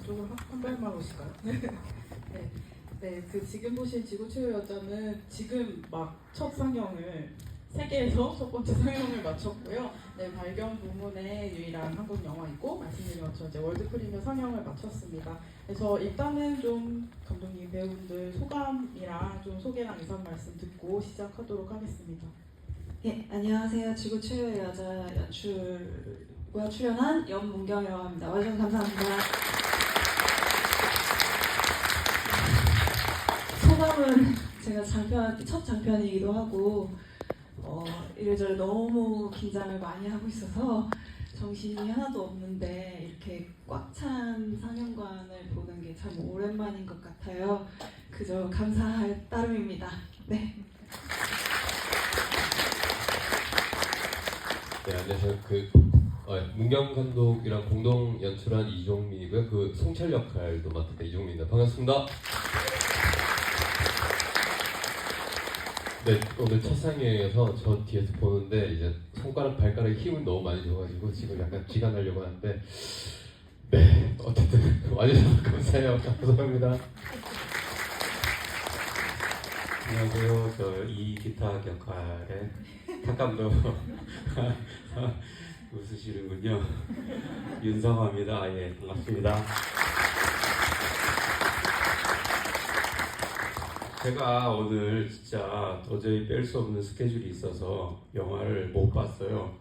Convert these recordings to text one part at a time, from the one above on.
이쪽으로 한 발만 오실까요? 네. 네, 그 지금 보신 지구치유 여자는 지금 막 첫 상영을 세계에서 첫 번째 상영을 마쳤고요. 네, 발견 부문의 유일한 한국 영화이고 말씀드린 것처럼 이제 월드 프리미어 상영을 마쳤습니다. 그래서 일단은 좀 감독님 배우분들 소감이랑 좀 소개랑 인사 말씀 듣고 시작하도록 하겠습니다. 예, 안녕하세요. 지구 최후의 여자 연출과 출연한 연문경이라고 합니다. 와주셔서 감사합니다. 소감은 제가 첫 장편이기도 하고 이래저래 너무 긴장을 많이 하고 있어서 정신이 하나도 없는데 이렇게 꽉 찬 상영관을 보는 게 참 오랜만인 것 같아요. 그저 감사할 따름입니다. 네. 네, 안녕하세요. 문경 감독이랑 공동 연출한 이종민이고요. 그 송철 역할도 맡은 이종민입니다. 반갑습니다. 네, 오늘 첫 상영이어서 저 뒤에서 보는데 이제 손가락, 발가락에 힘을 너무 많이 줘가지고 지금 약간 기가 나려고 하는데 네, 어쨌든 와주셔서 감사해요. 감사합니다. 안녕하세요. 저 이기타 역할의 탁감독 웃으시는군요. 윤성화입니다. 예, 반갑습니다. 제가 오늘 진짜 도저히 뺄 수 없는 스케줄이 있어서 영화를 못 봤어요.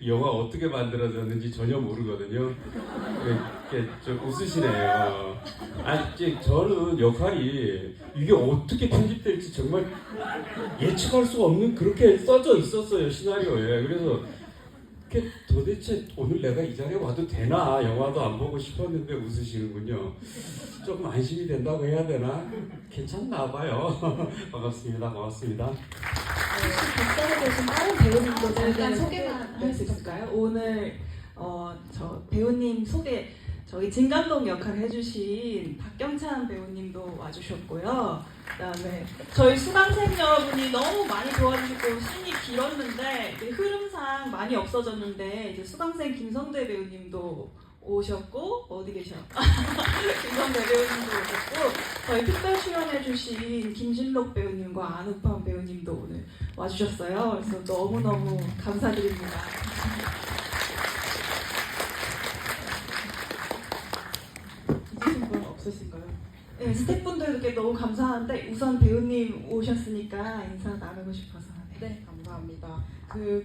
이 영화 어떻게 만들어졌는지 전혀 모르거든요. 이렇게 좀 웃으시네요. 아니, 저는 역할이 이게 어떻게 편집될지 정말 예측할 수 없는 그렇게 써져 있었어요, 시나리오에. 그래서 도대체 오늘 내가 이 자리에 와도 되나? 영화도 안 보고 싶었는데 웃으시는군요. 조금 안심이 된다고 해야 되나? 괜찮나 봐요. 반갑습니다. 고맙습니다. 객석에 계신 다른 배우님도 잠깐 소개만 할 수 있을까요? 오늘 저 배우님 소개 저희 진감독 역할을 해주신 박경찬 배우님도 와주셨고요. 그다음에 저희 수강생 여러분이 너무 많이 도와주시고 씬이 길었는데 흐름상 많이 없어졌는데 이제 수강생 김성대 배우님도 오셨고 어디 계셔? 김성대 배우님도 오셨고 저희 특별 출연해주신 김진록 배우님과 안우판 배우님도 오늘 와주셨어요. 그래서 너무너무 감사드립니다. 있으신 분 없으신가요? 네, 스태프분들께 너무 감사한데 우선 배우님 오셨으니까 인사 나누고 싶어서. 네, 감사합니다.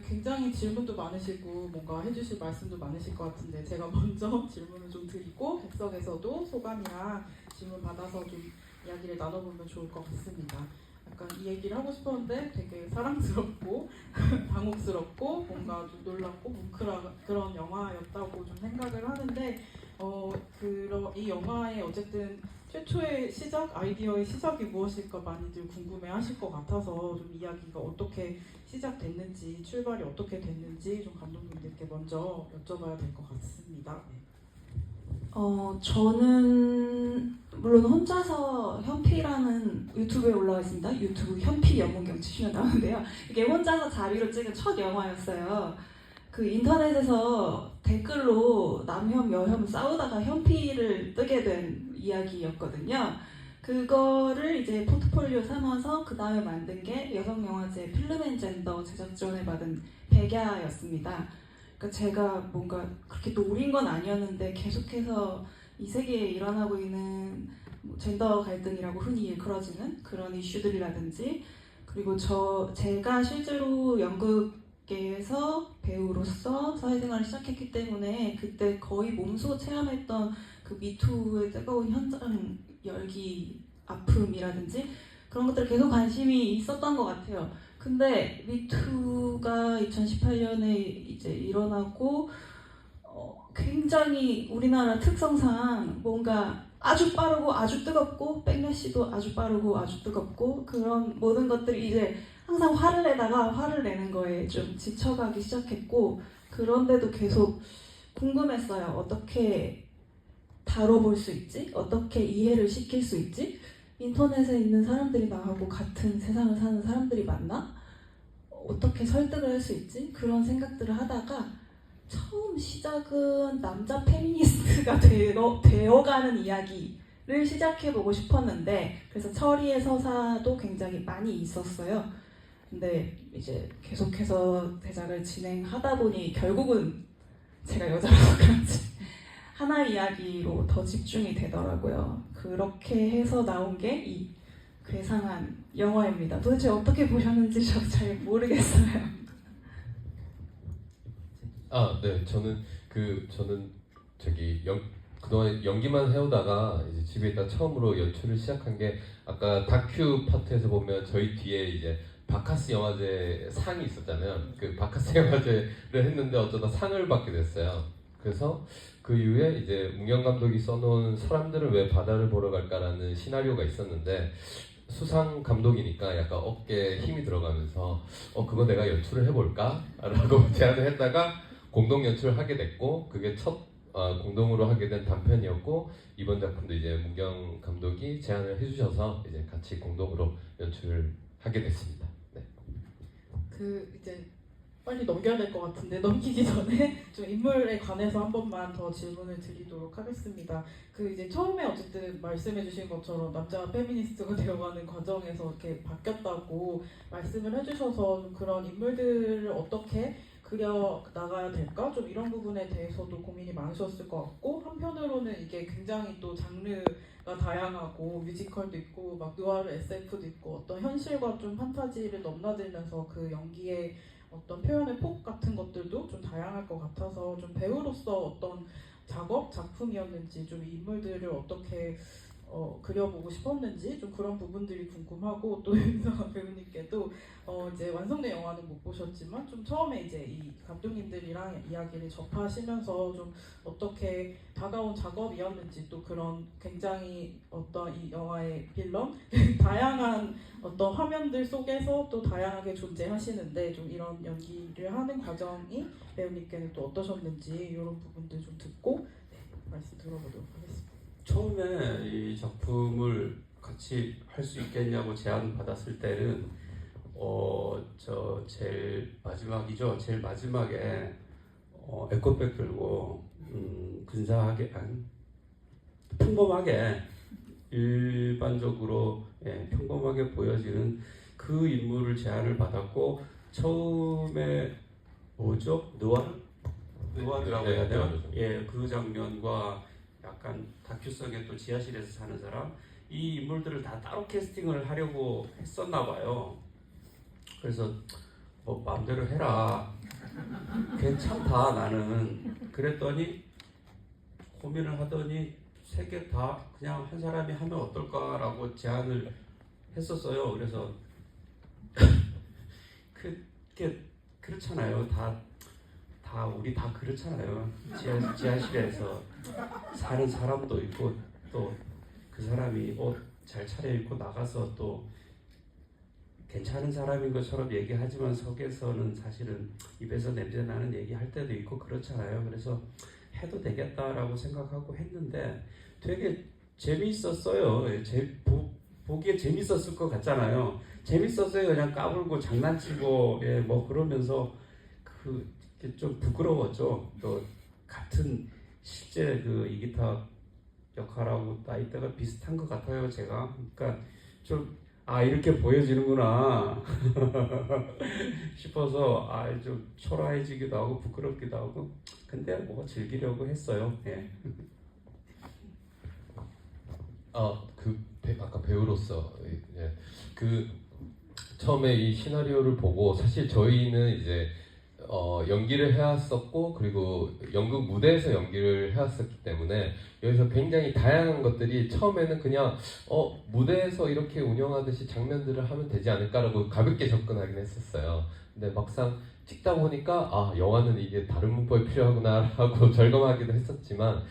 굉장히 질문도 많으시고 뭔가 해주실 말씀도 많으실 것 같은데 제가 먼저 질문을 좀 드리고 객석에서도 소감이랑 질문 받아서 좀 이야기를 나눠보면 좋을 것 같습니다. 약간 이 얘기를 하고 싶었는데 되게 사랑스럽고 당혹스럽고 뭔가 좀 놀랍고 뭉클한 그런 영화였다고 좀 생각을 하는데 이 영화의 어쨌든 최초의 시작, 아이디어의 시작이 무엇일까 많이들 궁금해하실 것 같아서 좀 이야기가 어떻게 시작됐는지, 출발이 어떻게 됐는지 좀 감독님들께 먼저 여쭤봐야 될 것 같습니다. 네. 저는 물론 혼자서 현피라는 유튜브에 올라와 있습니다. 유튜브 현피 연문경 치시면 나오는데요. 이게 혼자서 자비로 찍은 첫 영화였어요. 그 인터넷에서 댓글로 남혐, 여혐 싸우다가 현피를 뜨게 된 이야기였거든요. 그거를 이제 포트폴리오 삼아서 그 다음에 만든 게 여성영화제 필름앤젠더 제작전을 받은 백야였습니다. 그러니까 제가 뭔가 그렇게 노린 건 아니었는데 계속해서 이 세계에 일어나고 있는 젠더 갈등이라고 흔히 일컬어지는 그런 이슈들이라든지 그리고 제가 실제로 연극계에서 배우로서 사회생활을 시작했기 때문에 그때 거의 몸소 체험했던 그 미투의 뜨거운 현장 열기, 아픔이라든지 그런 것들 계속 관심이 있었던 것 같아요. 근데 미투가 2018년에 이제 일어나고 굉장히 우리나라 특성상 뭔가 아주 빠르고 아주 뜨겁고 백래시도 아주 빠르고 아주 뜨겁고 그런 모든 것들이 이제 항상 화를 내다가 화를 내는 거에 좀 지쳐가기 시작했고 그런데도 계속 궁금했어요. 어떻게 다뤄볼 수 있지? 어떻게 이해를 시킬 수 있지? 인터넷에 있는 사람들이 나하고 같은 세상을 사는 사람들이 맞나? 어떻게 설득을 할 수 있지? 그런 생각들을 하다가 처음 시작은 남자 페미니스트가 되어가는 이야기를 시작해보고 싶었는데 그래서 철이의 서사도 굉장히 많이 있었어요. 근데 이제 계속해서 대작을 진행하다 보니 결국은 제가 여자라서 그런지 하나 이야기로 더 집중이 되더라고요. 그렇게 해서 나온 게 이 괴상한 영화입니다. 도대체 어떻게 보셨는지 저도 잘 모르겠어요. 네, 저는 그동안 연기만 해오다가 이제 집에 있다 처음으로 연출을 시작한 게 아까 다큐 파트에서 보면 저희 뒤에 이제 바카스 영화제 상이 있었잖아요. 그 바카스 영화제를 했는데 어쩌다 상을 받게 됐어요. 그래서 그 이후에 이제 문경 감독이 써놓은 사람들은 왜 바다를 보러 갈까라는 시나리오가 있었는데 수상 감독이니까 약간 어깨에 힘이 들어가면서 그거 내가 연출을 해볼까? 라고 제안을 했다가 공동 연출을 하게 됐고 그게 첫 공동으로 하게 된 단편이었고 이번 작품도 이제 문경 감독이 제안을 해주셔서 이제 같이 공동으로 연출을 하게 됐습니다. 네. 이제 빨리 넘겨야 될 것 같은데 넘기기 전에 좀 인물에 관해서 한 번만 더 질문을 드리도록 하겠습니다. 이제 처음에 어쨌든 말씀해주신 것처럼 남자 페미니스트가 되어가는 과정에서 이렇게 바뀌었다고 말씀을 해주셔서 좀 그런 인물들을 어떻게 그려 나가야 될까? 좀 이런 부분에 대해서도 고민이 많으셨을 것 같고 한편으로는 이게 굉장히 또 장르가 다양하고 뮤지컬도 있고 막 누아르 SF도 있고 어떤 현실과 좀 판타지를 넘나들면서 그 연기의 어떤 표현의 폭 같은 것들도 좀 다양할 것 같아서 좀 배우로서 어떤 작품이었는지 좀 인물들을 어떻게 그려보고 싶었는지 좀 그런 부분들이 궁금하고 또 윤상아 배우님께도 이제 완성된 영화는 못 보셨지만 좀 처음에 이제 이 감독님들이랑 이야기를 접하시면서 좀 어떻게 다가온 작업이었는지 또 그런 굉장히 어떤 이 영화의 빌런 다양한 어떤 화면들 속에서 또 다양하게 존재하시는데 좀 이런 연기를 하는 과정이 배우님께는 또 어떠셨는지 이런 부분들 좀 듣고 말씀 들어보도록 하겠습니다. 처음에 이 작품을 같이 할 수 있겠냐고 제안 받았을 때는 제일 마지막에 에코백 들고 근사하게 평범하게 일반적으로 평범하게 보여지는 그 인물을 제안을 받았고 처음에 뭐죠? 느와르라고 해야 되나? 그 장면과 약간 다큐 속에 또 지하실에서 사는 사람 이 인물들을 다 따로 캐스팅을 하려고 했었나 봐요. 그래서 마음대로 해라. 괜찮다 나는. 그랬더니 고민을 하더니 세 개 다 그냥 한 사람이 하면 어떨까라고 제안을 했었어요. 그래서 그게 그렇잖아요. 우리 다 그렇잖아요. 지하실에서 사는 사람도 있고 또 그 사람이 옷 잘 차려입고 나가서 또 괜찮은 사람인 것처럼 얘기하지만 속에서는 사실은 입에서 냄새 나는 얘기할 때도 있고 그렇잖아요. 그래서 해도 되겠다라고 생각하고 했는데 되게 재미있었어요. 보기에 재밌었을 것 같잖아요. 재밌었어요. 그냥 까불고 장난치고 뭐 그러면서 그게 좀 부끄러웠죠. 또 같은 실제 이기타 역할하고 나이대가 비슷한 것 같아요. 제가 그러니까 좀 이렇게 보여지는구나 싶어서 좀 초라해지기도 하고 부끄럽기도 하고 근데 뭐 즐기려고 했어요. 예. 아까 배우로서 처음에 이 시나리오를 보고 사실 저희는 이제 연기를 해왔었고 그리고 연극 무대에서 연기를 해왔었기 때문에 여기서 굉장히 다양한 것들이 처음에는 그냥 무대에서 이렇게 운영하듯이 장면들을 하면 되지 않을까라고 가볍게 접근하긴 했었어요. 근데 막상 찍다 보니까 영화는 이게 다른 문법이 필요하구나 하고 절감하기도 했었지만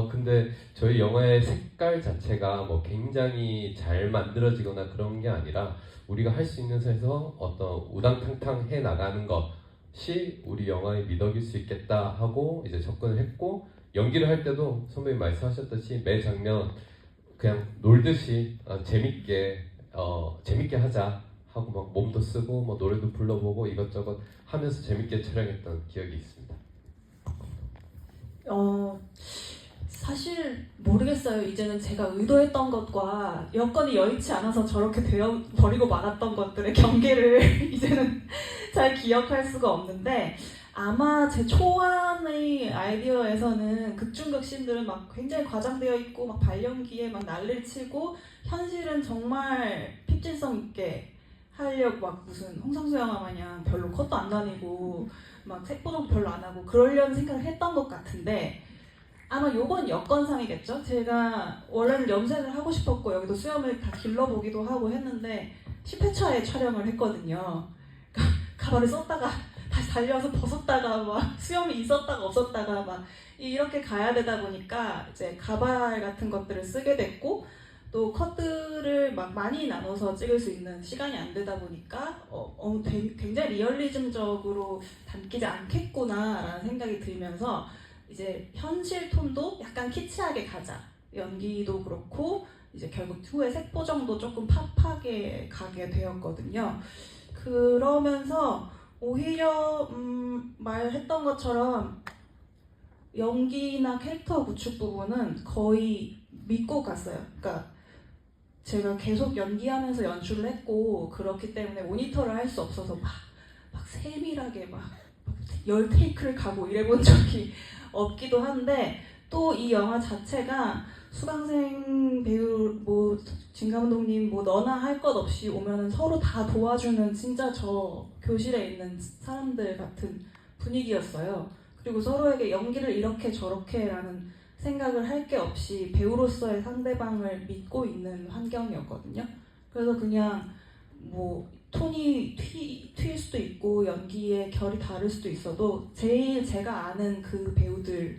근데 저희 영화의 색깔 자체가 뭐 굉장히 잘 만들어지거나 그런 게 아니라 우리가 할 수 있는 선에서 어떤 우당탕탕 해 나가는 것이 우리 영화의 미덕일 수 있겠다 하고 이제 접근을 했고 연기를 할 때도 선배님 말씀하셨듯이 매 장면 그냥 놀듯이 재밌게 하자 하고 막 몸도 쓰고 뭐 노래도 불러보고 이것저것 하면서 재밌게 촬영했던 기억이 있습니다. 사실 모르겠어요. 이제는 제가 의도했던 것과 여건이 여의치 않아서 저렇게 되어 버리고 말았던 것들의 경계를 이제는 잘 기억할 수가 없는데, 아마 제 초안의 아이디어에서는 극중극신들은 막 굉장히 과장되어 있고 막 발연기에 막 난리를 치고, 현실은 정말 핍진성 있게 하려고 막 무슨 홍상수 영화 마냥 별로 컷도 안 다니고 막 색보정도 별로 안 하고 그러려는 생각을 했던 것 같은데, 아마 요건 여건상이겠죠? 제가 원래는 염색을 하고 싶었고 여기도 수염을 다 길러보기도 하고 했는데 10회차에 촬영을 했거든요. 가발을 썼다가 다시 달려와서 벗었다가 막 수염이 있었다가 없었다가 막 이렇게 가야 되다 보니까 이제 가발 같은 것들을 쓰게 됐고, 또 컷들을 막 많이 나눠서 찍을 수 있는 시간이 안 되다 보니까 굉장히 리얼리즘적으로 담기지 않겠구나라는 생각이 들면서 이제 현실 톤도 약간 키치하게 가자. 연기도 그렇고 이제 결국 후에 색보정도 조금 팝하게 가게 되었거든요. 그러면서 오히려 말했던 것처럼 연기나 캐릭터 구축 부분은 거의 믿고 갔어요. 그러니까 제가 계속 연기하면서 연출을 했고 그렇기 때문에 모니터를 할 수 없어서 막 세밀하게 막 10테이크를 가고 이래본 적이 없기도 한데, 또 이 영화 자체가 수강생 배우 뭐 진감독님 뭐 너나 할 것 없이 오면은 서로 다 도와주는 진짜 저 교실에 있는 사람들 같은 분위기였어요. 그리고 서로에게 연기를 이렇게 저렇게라는 생각을 할 게 없이 배우로서의 상대방을 믿고 있는 환경이었거든요. 그래서 그냥 뭐 톤이 튈 수도 있고 연기의 결이 다를 수도 있어도 제일 제가 아는 그 배우들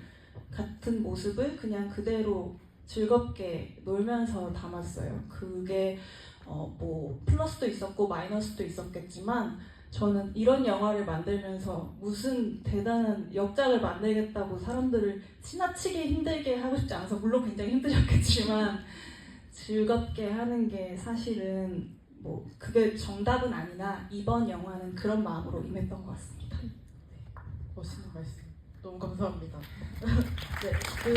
같은 모습을 그냥 그대로 즐겁게 놀면서 담았어요. 그게 뭐 플러스도 있었고 마이너스도 있었겠지만, 저는 이런 영화를 만들면서 무슨 대단한 역작을 만들겠다고 사람들을 지나치게 힘들게 하고 싶지 않아서, 물론 굉장히 힘드셨겠지만 즐겁게 하는 게 사실은 뭐 그게 정답은 아니나 이번 영화는 그런 마음으로 임했던 것 같습니다. 멋있는 말씀 너무 감사합니다. 네,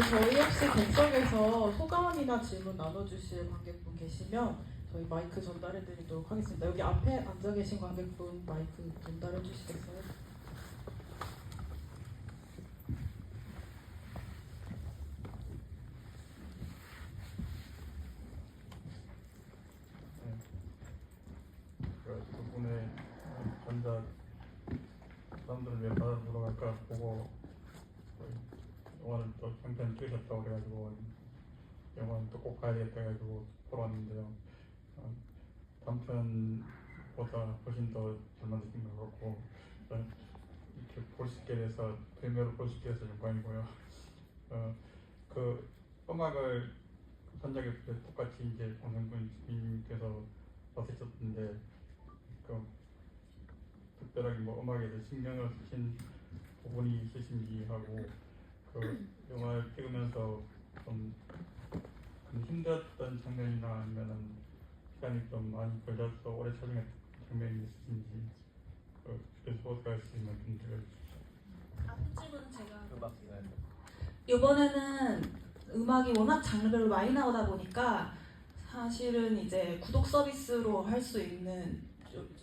저희 혹시 객석에서 소감이나 질문 나눠주실 관객분 계시면 저희 마이크 전달해드리도록 하겠습니다. 여기 앞에 앉아 계신 관객분 마이크 전달해 주시겠어요? 두 분의 전작 사람들을 왜 바다로 돌아갈까 보고 영화를 또 한편 찍으셨다고 그래가지고 영화는 또 꼭 봐야겠다 해가지고 보러 왔는데요. 단편보다 훨씬 더 잘 만드신 것 같고 이렇게 볼 수 있게 돼서 프리미어로 볼 수 있게 돼서 영광이고요. 그 음악을 전작에 똑같이 이제 공생분님께서 맡으셨는데 특별하게 뭐 음악에 대해 신경을 쓰신 부분이 있으신지 하고, 그 영화를 찍으면서 좀 힘들었던 장면이나 아니면은 시간이 좀 많이 걸려서 오래 촬영했던 장면이 있으신지 그래서 소개할 수 있는 좀 들려주십시오. 편집은 제가 이번에는 음악이 워낙 장르별로 많이 나오다 보니까 사실은 이제 구독 서비스로 할 수 있는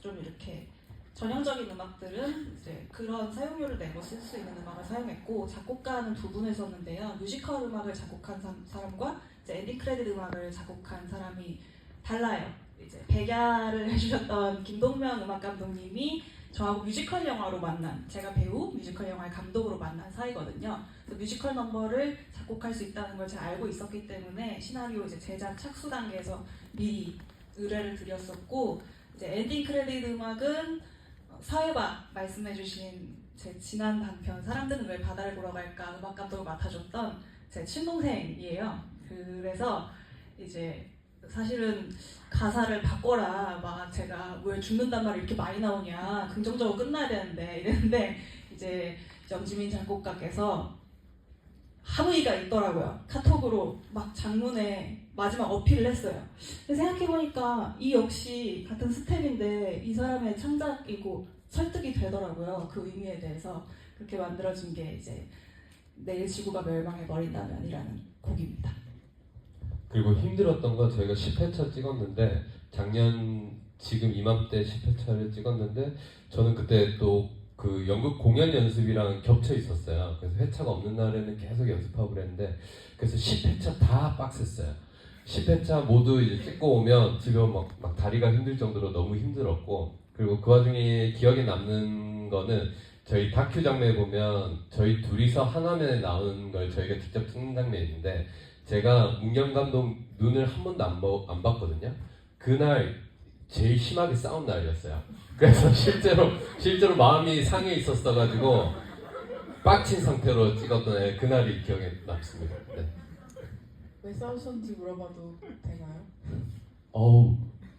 좀 이렇게 전형적인 음악들은 이제 그런 사용료를 내고 쓸 수 있는 음악을 사용했고, 작곡가는 두 분을 썼는데요. 뮤지컬 음악을 작곡한 사람과 이제 엔딩 크레딧 음악을 작곡한 사람이 달라요. 이제 백야를 해주셨던 김동명 음악 감독님이 저하고 뮤지컬 영화로 만난, 제가 배우, 뮤지컬 영화의 감독으로 만난 사이거든요. 그래서 뮤지컬 넘버를 작곡할 수 있다는 걸 제가 알고 있었기 때문에 시나리오 이제 제작 착수 단계에서 미리 의뢰를 드렸었고, 이제 엔딩 크레딧 음악은 사회바 말씀해주신 제 지난 단편 사람들은 왜 바다를 보러 갈까 음악 감독을 맡아줬던 제 친동생이에요. 그래서 이제 사실은 가사를 바꿔라, 막 제가 왜 죽는단 말이 이렇게 많이 나오냐, 긍정적으로 끝나야 되는데 이랬는데, 이제 염지민 작곡가께서 함의가 있더라고요. 카톡으로 막 장문에 마지막 어필을 했어요. 근데 생각해보니까 이 역시 같은 스텝인데 이 사람의 창작이고 설득이 되더라고요. 그 의미에 대해서. 그렇게 만들어진 게 이제 내일 지구가 멸망해버린다면이라는 곡입니다. 그리고 힘들었던 건 저희가 10회차 찍었는데 지금 이맘때 10회차를 찍었는데 저는 그때 또 그 연극 공연 연습이랑 겹쳐 있었어요. 그래서 회차가 없는 날에는 계속 연습하고 그랬는데 그래서 10회차 다 빡셌어요. 10회차 모두 이제 찍고 오면 집에 막 다리가 힘들 정도로 너무 힘들었고 그리고 그 와중에 기억에 남는 거는 저희 다큐 장면에 보면 저희 둘이서 한 화면에 나오는 걸 저희가 직접 찍는 장면인데 제가 문경 감독 눈을 한 번도 안 봤거든요. 그날 제일 심하게 싸운 날이었어요. 그래서 실제로 마음이 상해 있었어가지고 빡친 상태로 찍었던 그날이 기억에 남습니다. 네. 왜 싸우셨는지 물어봐도 되나요?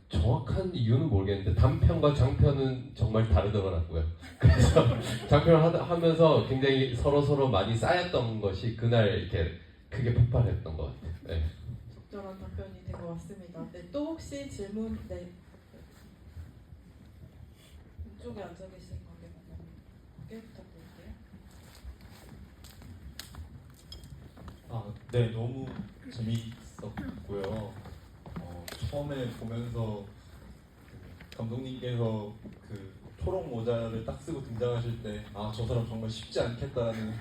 정확한 이유는 모르겠는데 단편과 장편은 정말 다르더라고요. 그래서 장편을 하면서 굉장히 서로 많이 쌓였던 것이 그날 이렇게 크게 폭발했던 것 같아요. 네. 적절한 답변이 된 것 같습니다. 네, 또 혹시 질문? 네. 이쪽에 앉아 계신 관계자님께 부탁드릴게요. 네, 너무 재미있었고요. 처음에 보면서 감독님께서 그 초록 모자를 딱 쓰고 등장하실 때 저 사람 정말 쉽지 않겠다는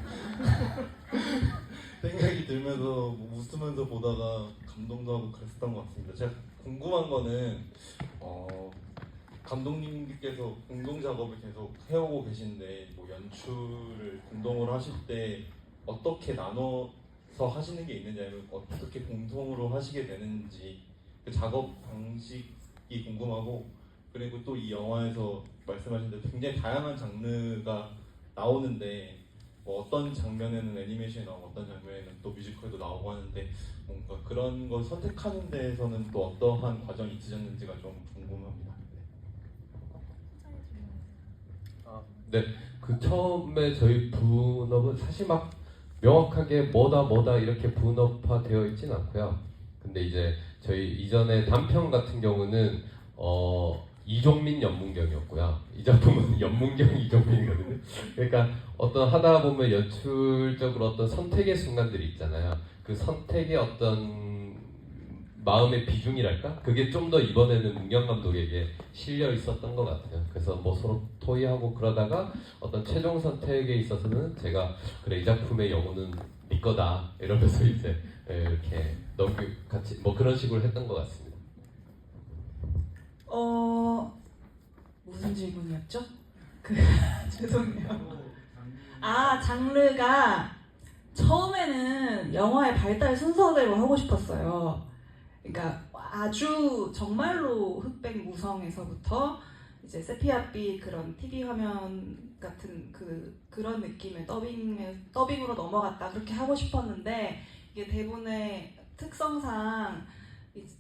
생각이 들면서 웃으면서 보다가 감동도 하고 그랬었던 것 같습니다. 제가 궁금한 거는 감독님께서 공동 작업을 계속 해오고 계신데 뭐 연출을 공동으로 하실 때 어떻게 나눠서 하시는 게 있는지 아니면 어떻게 공통으로 하시게 되는지 그 작업 방식이 궁금하고 그리고 또 이 영화에서 말씀하신 대로 굉장히 다양한 장르가 나오는데 뭐 어떤 장면에는 애니메이션이 나오고 어떤 장면에는 또 뮤지컬도 나오고 하는데 뭔가 그런 걸 선택하는 데에서는 또 어떠한 과정이 있으셨는지가 좀 궁금합니다. 네, 그 처음에 저희 분업은 사실 막 명확하게 뭐다 이렇게 분업화되어 있진 않고요. 근데 이제 저희 이전에 단편 같은 경우는 이종민 연문경이었고요. 이 작품은 연문경 이종민이거든요. 그러니까 어떤 하다 보면 연출적으로 어떤 선택의 순간들이 있잖아요. 그 선택의 어떤 마음의 비중이랄까? 그게 좀 더 이번에는 문경 감독에게 실려 있었던 것 같아요. 그래서 뭐 서로 토의하고 그러다가 어떤 최종 선택에 있어서는 제가 그래 이 작품의 영혼은 네 거다 이러면서 이제 이렇게 같이 뭐 그런 식으로 했던 것 같습니다. 무슨 질문이었죠? 죄송해요. 장르가 처음에는 영화의 발달 순서대로 하고 싶었어요. 그러니까 아주 정말로 흑백 무성에서부터 이제 세피아빛 그런 TV 화면 같은 그런 느낌의 더빙으로 넘어갔다 그렇게 하고 싶었는데 이게 대본의 특성상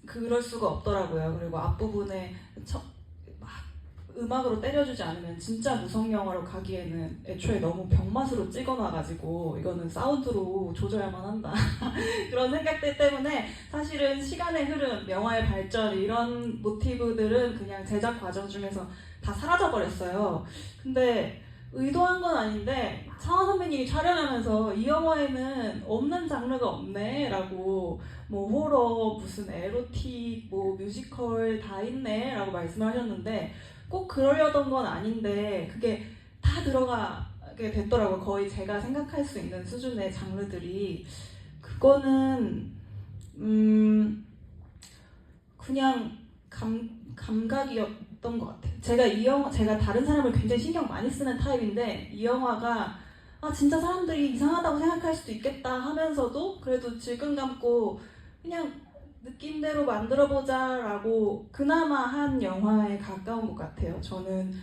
그럴 수가 없더라고요. 그리고 앞부분에 막 음악으로 때려주지 않으면 진짜 무성 영화로 가기에는 애초에 너무 병맛으로 찍어놔가지고 이거는 사운드로 조져야만 한다 그런 생각들 때문에 사실은 시간의 흐름, 영화의 발전 이런 모티브들은 그냥 제작 과정 중에서 다 사라져버렸어요. 근데 의도한 건 아닌데 상화 선배님이 촬영하면서 이 영화에는 없는 장르가 없네 라고 뭐 호러, 무슨 에로틱, 뭐 뮤지컬 다 있네 라고 말씀을 하셨는데 꼭 그러려던 건 아닌데 그게 다 들어가게 됐더라고요. 거의 제가 생각할 수 있는 수준의 장르들이. 그거는 그냥 감각이었던 것 같아요. 제가 다른 사람을 굉장히 신경 많이 쓰는 타입인데 이 영화가 진짜 사람들이 이상하다고 생각할 수도 있겠다 하면서도 그래도 질끈 감고 그냥 느낌대로 만들어보자 라고 그나마 한 영화에 가까운 것 같아요. 저는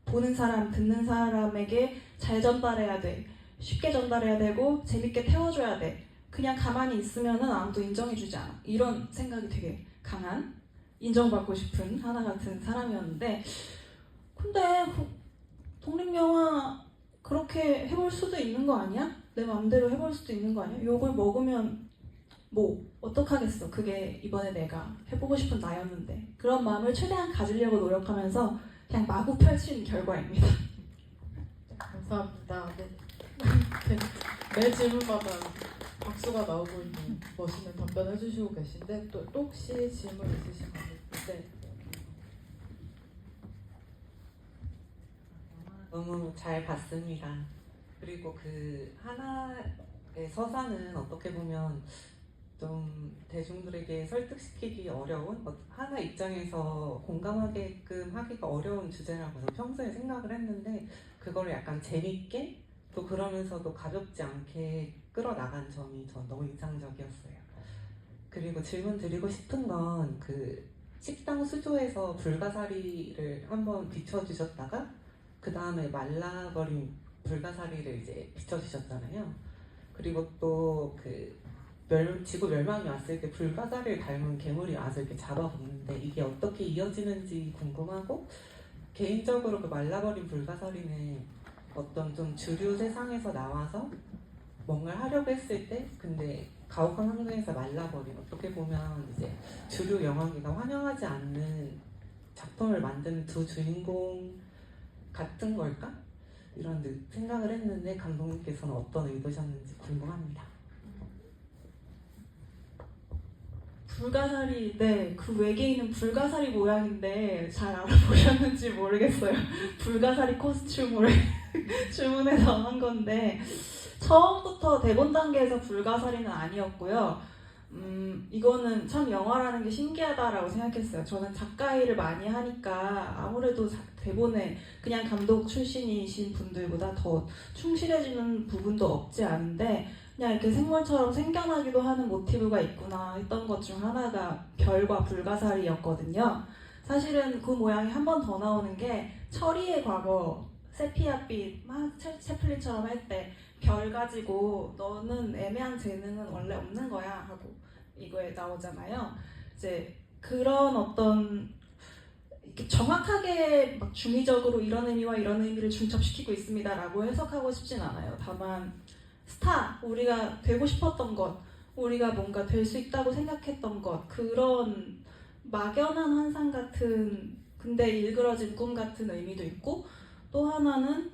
보는 사람, 듣는 사람에게 잘 전달해야 돼. 쉽게 전달해야 되고 재밌게 태워줘야 돼. 그냥 가만히 있으면은 아무도 인정해주지 않아. 이런 생각이 되게 강한, 인정받고 싶은 하나 같은 사람이었는데 근데 독립영화 그렇게 해볼 수도 있는 거 아니야? 내 마음대로 해볼 수도 있는 거 아니야? 욕을 먹으면 뭐 어떡하겠어. 그게 이번에 내가 해보고 싶은 나였는데 그런 마음을 최대한 가지려고 노력하면서 그냥 마구 펼친 결과입니다. 감사합니다. 네. 매 질문마다 박수가 나오고 있는 멋있는 답변을 해주시고 계신데 또 혹시 질문 있으신 분 있을 때 너무 잘 봤습니다. 그리고 그 하나의 서사는 어떻게 보면 좀 대중들에게 설득시키기 어려운 하나 입장에서 공감하게끔 하기가 어려운 주제라고 저는 평소에 생각을 했는데 그거를 약간 재밌게 또 그러면서도 가볍지 않게 끌어나간 점이 전 너무 인상적이었어요. 그리고 질문 드리고 싶은 건 그 식당 수조에서 불가사리를 한번 비춰주셨다가 그 다음에 말라버린 불가사리를 이제 비춰주셨잖아요. 그리고 또 그 지구 멸망이 왔을 때 불가사리를 닮은 괴물이 와서 이렇게 잡아먹는데 이게 어떻게 이어지는지 궁금하고 개인적으로 그 말라버린 불가사리는 어떤 좀 주류 세상에서 나와서 뭔가를 하려고 했을 때 근데 가혹한 환경에서 말라버린 어떻게 보면 이제 주류 영화계가 환영하지 않는 작품을 만드는 두 주인공 같은 걸까? 이런 생각을 했는데 감독님께서는 어떤 의도셨는지 궁금합니다. 불가사리, 네, 그 외계인은 불가사리 모양인데 잘 알아보셨는지 모르겠어요. 불가사리 코스튬을 주문해서 한 건데 처음부터 대본 단계에서 불가사리는 아니었고요. 이거는 참 영화라는 게 신기하다라고 생각했어요. 저는 작가 일을 많이 하니까 아무래도 대본에 그냥 감독 출신이신 분들보다 더 충실해지는 부분도 없지 않은데 그냥 이렇게 생물처럼 생겨나기도 하는 모티브가 있구나 했던 것 중 하나가 별과 불가사리였거든요. 사실은 그 모양이 한 번 더 나오는 게 철이의 과거 세피아빛 막 채플린처럼 할 때 별 가지고 너는 애매한 재능은 원래 없는 거야 하고 이거에 나오잖아요. 이제 그런 어떤 이렇게 정확하게 막 중의적으로 이런 의미와 이런 의미를 중첩시키고 있습니다라고 해석하고 싶진 않아요. 다만 스타, 우리가 되고 싶었던 것, 우리가 뭔가 될 수 있다고 생각했던 것, 그런 막연한 환상 같은 근데 일그러진 꿈 같은 의미도 있고 또 하나는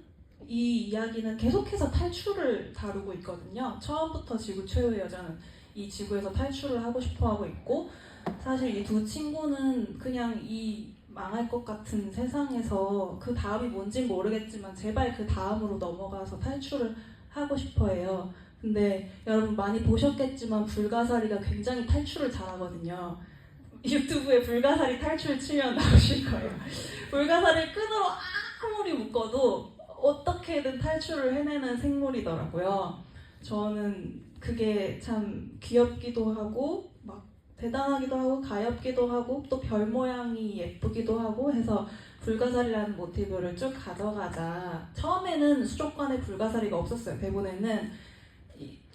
이 이야기는 계속해서 탈출을 다루고 있거든요. 처음부터 지구 최후의 여자는 이 지구에서 탈출을 하고 싶어 하고 있고 사실 이 두 친구는 그냥 이 망할 것 같은 세상에서 그 다음이 뭔진 모르겠지만 제발 그 다음으로 넘어가서 탈출을 하고 싶어 해요. 근데 여러분 많이 보셨겠지만 불가사리가 굉장히 탈출을 잘하거든요. 유튜브에 불가사리 탈출 치면 나오실 거예요. 불가사리를 끈으로 아무리 묶어도 어떻게든 탈출을 해내는 생물이더라고요. 저는 그게 참 귀엽기도 하고 막 대단하기도 하고 가엽기도 하고 또 별 모양이 예쁘기도 하고 해서 불가사리라는 모티브를 쭉 가져가자. 처음에는 수족관에 불가사리가 없었어요. 대본에는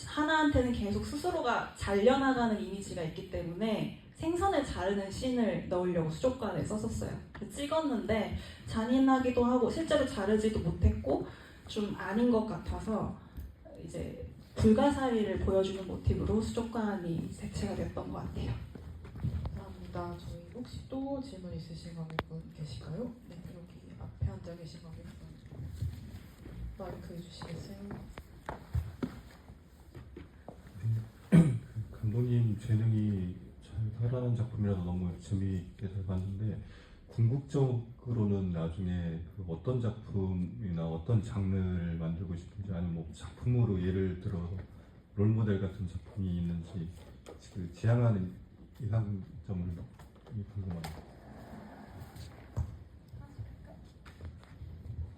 하나한테는 계속 스스로가 잘려나가는 이미지가 있기 때문에 생선을 자르는 씬을 넣으려고 수족관에 썼었어요. 찍었는데 잔인하기도 하고 실제로 자르지도 못했고 좀 아닌 것 같아서 이제 불가사리를 보여주는 모티브로 수족관이 대체가 됐던 것 같아요. 감사합니다. 저희 혹시 또 질문 있으신 관객분 계실까요? 네, 여기 앞에 앉아 계신 관객분 마이크 해주시겠어요? 감독님 재능이 잘 살아난 작품이라서 너무 재미있게 잘 봤는데 궁극적으로는 나중에 그 어떤 작품이나 어떤 장르를 만들고 싶은지 아니면 뭐 작품으로 예를 들어 롤모델 같은 작품이 있는지 그 지향하는 이상점을 궁금합니다.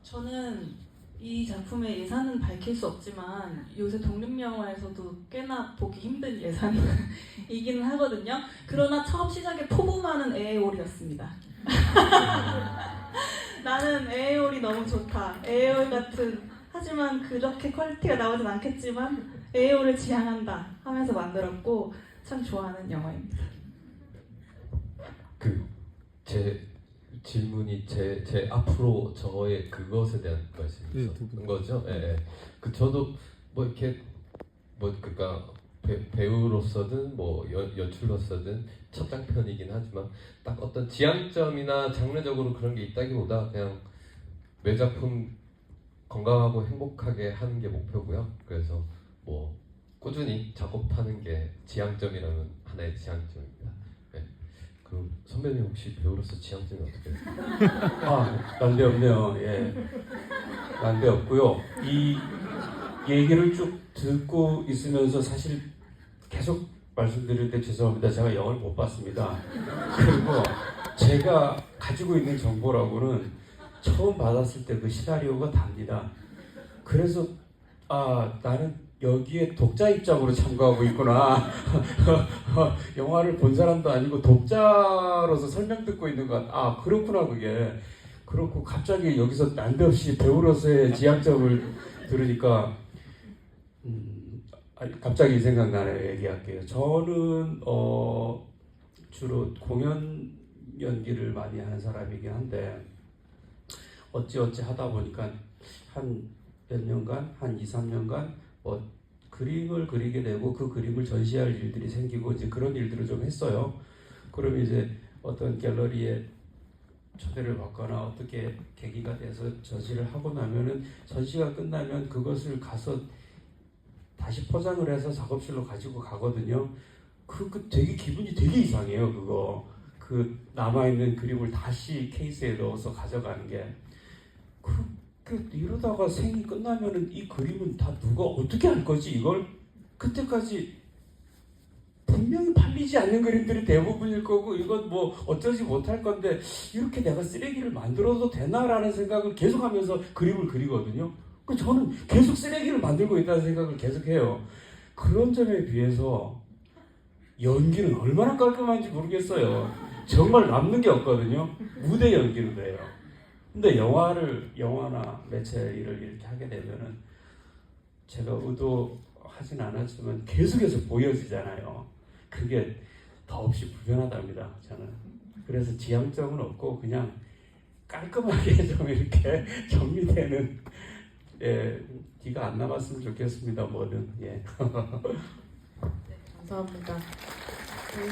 저는 이 작품의 예산은 밝힐 수 없지만 요새 독립영화에서도 꽤나 보기 힘든 예산이기는 하거든요. 그러나 처음 시작에 포부만은 에에올이었습니다. 나는 에에올이 너무 좋다. 에에올 같은 하지만 그렇게 퀄리티가 나오진 않겠지만 에에올을 지향한다 하면서 만들었고 참 좋아하는 영화입니다. 제 질문이 제 앞으로 저의 그것에 대한 말씀인 거죠? 예, 예. 저도 뭐 이렇게 뭐 그러니까 배우로서든 뭐 연출로서든 첫 장편이긴 하지만 딱 어떤 지향점이나 장르적으로 그런 게 있다기보다 그냥 매 작품 건강하고 행복하게 하는 게 목표고요. 그래서 뭐 꾸준히 작업하는 게 지향점이라면 하나의 지향점입니다. 네. 그 선배님 혹시 배우로서 지향점이 어떻게 되세요? 난데없네요. 예. 난데없고요. 이 얘기를 쭉 듣고 있으면서 사실 계속 말씀드릴 때 죄송합니다. 제가 영화를 못 봤습니다. 그리고 제가 가지고 있는 정보라고는 처음 받았을 때 그 시나리오가 답니다. 그래서 나는 여기에 독자 입장으로 참가하고 있구나. 영화를 본 사람도 아니고 독자로서 설명 듣고 있는 것 같아. 그렇구나 그게. 그렇고 갑자기 여기서 난데없이 배우로서의 지향점을 들으니까 갑자기 생각나네요. 얘기할게요. 저는 주로 공연 연기를 많이 하는 사람이긴 한데 어찌어찌 하다 보니까 한 몇 년간, 한 2, 3년간 그림을 그리게 되고 그 그림을 전시할 일들이 생기고 이제 그런 일들을 좀 했어요. 그럼 이제 어떤 갤러리에 초대를 받거나 어떻게 계기가 돼서 전시를 하고 나면은 전시가 끝나면 그것을 가서 다시 포장을 해서 작업실로 가지고 가거든요. 그 되게 기분이 되게 이상해요. 그거 그 남아있는 그림을 다시 케이스에 넣어서 가져가는 게 이러다가 생이 끝나면은 이 그림은 다 누가 어떻게 할 거지 이걸? 그때까지 분명히 팔리지 않는 그림들이 대부분일 거고 이건 뭐 어쩌지 못할 건데 이렇게 내가 쓰레기를 만들어도 되나라는 생각을 계속하면서 그림을 그리거든요. 저는 계속 쓰레기를 만들고 있다는 생각을 계속해요. 그런 점에 비해서 연기는 얼마나 깔끔한지 모르겠어요. 정말 남는 게 없거든요. 무대 연기는 그래요. 근데 영화나 매체 일을 이렇게 하게 되면은 제가 의도하진 않았지만 계속해서 보여지잖아요. 그게 더없이 불편하답니다. 저는. 그래서 지향점은 없고 그냥 깔끔하게 좀 이렇게 정리되는 뒤가 안 남았으면 좋겠습니다. 뭐든. 예. 네, 감사합니다.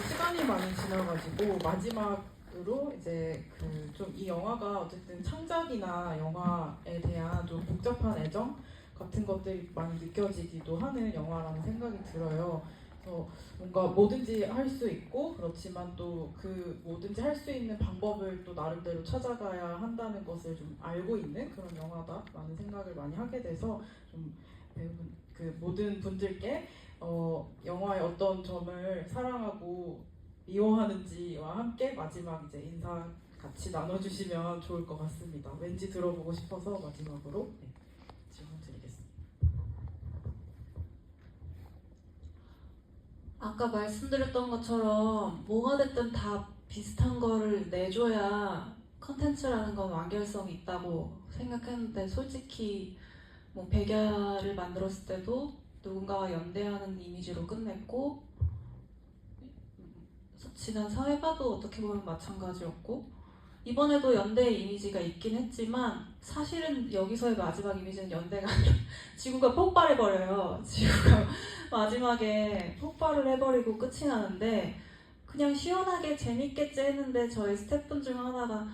시간이 많이 지나가지고 마지막으로 이제 좀 이 영화가 어쨌든 창작이나 영화에 대한 좀 복잡한 애정 같은 것들이 많이 느껴지기도 하는 영화라는 생각이 들어요. 그래서 뭔가 뭐든지 할 수 있고 그렇지만 또 그 뭐든지 할 수 있는 방법을 또 나름대로 찾아가야 한다는 것을 좀 알고 있는 그런 영화다라는 생각을 많이 하게 돼서 좀 그 모든 분들께 영화의 어떤 점을 사랑하고 미워하는지와 함께 마지막 이제 인사 같이 나눠주시면 좋을 것 같습니다. 왠지 들어보고 싶어서 마지막으로 질문 드리겠습니다. 아까 말씀드렸던 것처럼 뭐가 됐든 다 비슷한 거를 내줘야 컨텐츠라는 건 완결성이 있다고 생각했는데 솔직히 뭐 백야를 만들었을 때도 누군가와 연대하는 이미지로 끝냈고 지난 사회가도 어떻게 보면 마찬가지였고 이번에도 연대의 이미지가 있긴 했지만 사실은 여기서의 마지막 이미지는 연대가 아니라 지구가 폭발해버려요. 지구가 마지막에 폭발을 해버리고 끝이 나는데 그냥 시원하게 재밌게 째는데 저희 스태프분 중 하나가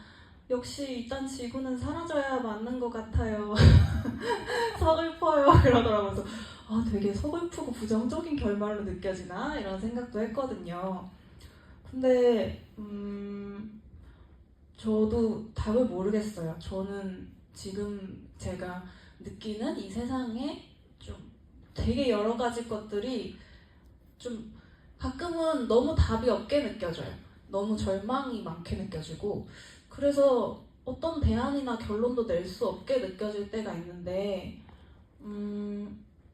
역시 일단 지구는 사라져야 맞는 것 같아요. 서글퍼요 그러더라고요. 되게 서글프고 부정적인 결말로 느껴지나 이런 생각도 했거든요. 근데 저도 답을 모르겠어요. 저는 지금 제가 느끼는 이 세상에 좀 되게 여러 가지 것들이 좀 가끔은 너무 답이 없게 느껴져요. 너무 절망이 많게 느껴지고 그래서 어떤 대안이나 결론도 낼 수 없게 느껴질 때가 있는데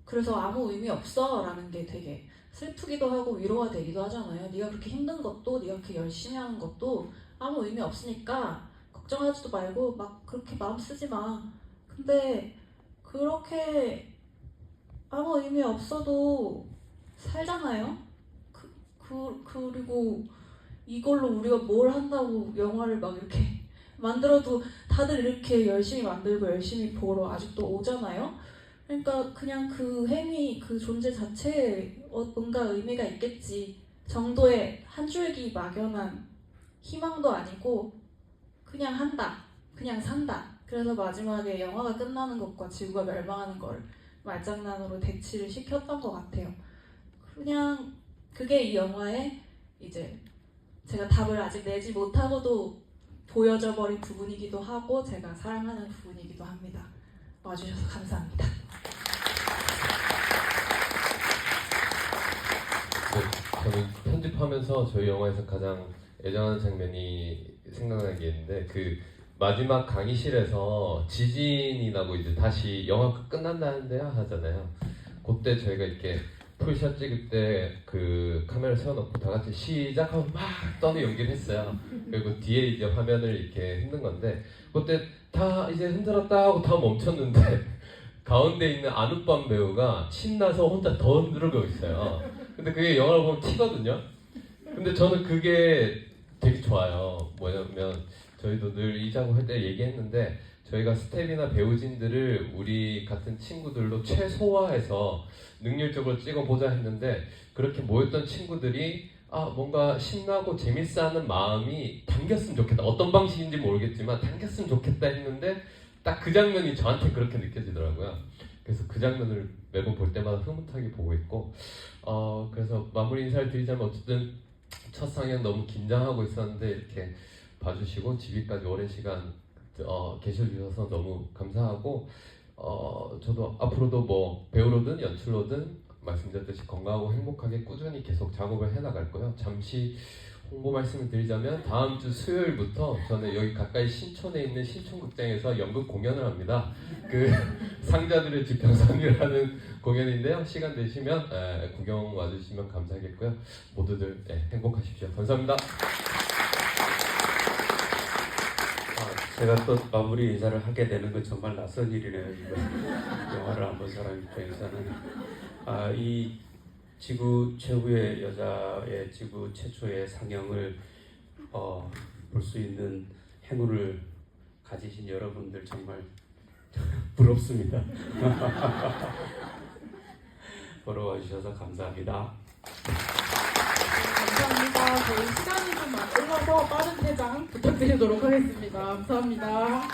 그래서 아무 의미 없어 라는 게 되게 슬프기도 하고 위로가 되기도 하잖아요. 네가 그렇게 힘든 것도 네가 그렇게 열심히 하는 것도 아무 의미 없으니까 걱정하지도 말고 막 그렇게 마음 쓰지 마. 근데 그렇게 아무 의미 없어도 살잖아요. 그리고 이걸로 우리가 뭘 한다고 영화를 막 이렇게 만들어도 다들 이렇게 열심히 만들고 열심히 보러 아직도 오잖아요. 그러니까 그냥 그 행위, 그 존재 자체에 뭔가 의미가 있겠지 정도의 한 줄기 막연한 희망도 아니고 그냥 한다, 그냥 산다. 그래서 마지막에 영화가 끝나는 것과 지구가 멸망하는 걸 말장난으로 대치를 시켰던 것 같아요. 그냥 그게 이 영화에 이제 제가 답을 아직 내지 못하고도 보여져 버린 부분이기도 하고 제가 사랑하는 부분이기도 합니다. 와주셔서 감사합니다. 저는 편집하면서 저희 영화에서 가장 애정하는 장면이 생각나는 게 있는데 그 마지막 강의실에서 지진이 나고 이제 다시 영화 끝난다는데요 하잖아요. 그때 저희가 이렇게 풀샷 찍을 때 그 카메라 세워놓고 다 같이 시작하고 막 떠는 연기를 했어요. 그리고 뒤에 이제 화면을 이렇게 흔든 건데 그때 다 이제 흔들었다 하고 다 멈췄는데 가운데 있는 안우빵 배우가 신나서 혼자 더 흔들고 있어요. 근데 그게 영화를 보면 튀거든요. 근데 저는 그게 되게 좋아요. 뭐냐면 저희도 늘 이자고 할 때 얘기했는데 저희가 스텝이나 배우진들을 우리 같은 친구들로 최소화해서 능률적으로 찍어보자 했는데 그렇게 모였던 친구들이 뭔가 신나고 재밌어하는 마음이 담겼으면 좋겠다. 어떤 방식인지 모르겠지만 담겼으면 좋겠다 했는데 딱 그 장면이 저한테 그렇게 느껴지더라고요. 그래서 그 장면을 매번 볼 때마다 흐뭇하게 보고 있고 그래서 마무리 인사를 드리자면 어쨌든 첫 상영 너무 긴장하고 있었는데 이렇게 봐주시고 집위까지 오랜 시간 계셔주셔서 너무 감사하고 저도 앞으로도 뭐 배우로든 연출로든 말씀드렸듯이 건강하고 행복하게 꾸준히 계속 작업을 해나갈 거예요. 잠시 홍보 말씀을 드리자면 다음 주 수요일부터 저는 여기 가까이 신촌에 있는 신촌극장에서 연극 공연을 합니다. 그 상자들의 지평선이라는 공연인데요. 시간 되시면 구경 와주시면 감사하겠고요. 모두들 행복하십시오. 감사합니다. 제가 또 마무리 인사를 하게 되는 건 정말 낯선 일이네요. 이거. 영화를 안 본 사람 입장에서는 이 지구 최후의 여자의 지구 최초의 상영을 볼 수 있는 행운을 가지신 여러분들 정말 부럽습니다. 보러 와주셔서 감사합니다. 감사합니다. 저희 시간이 좀 많이 흘러서 빠른 퇴장 부탁드리도록 하겠습니다. 감사합니다.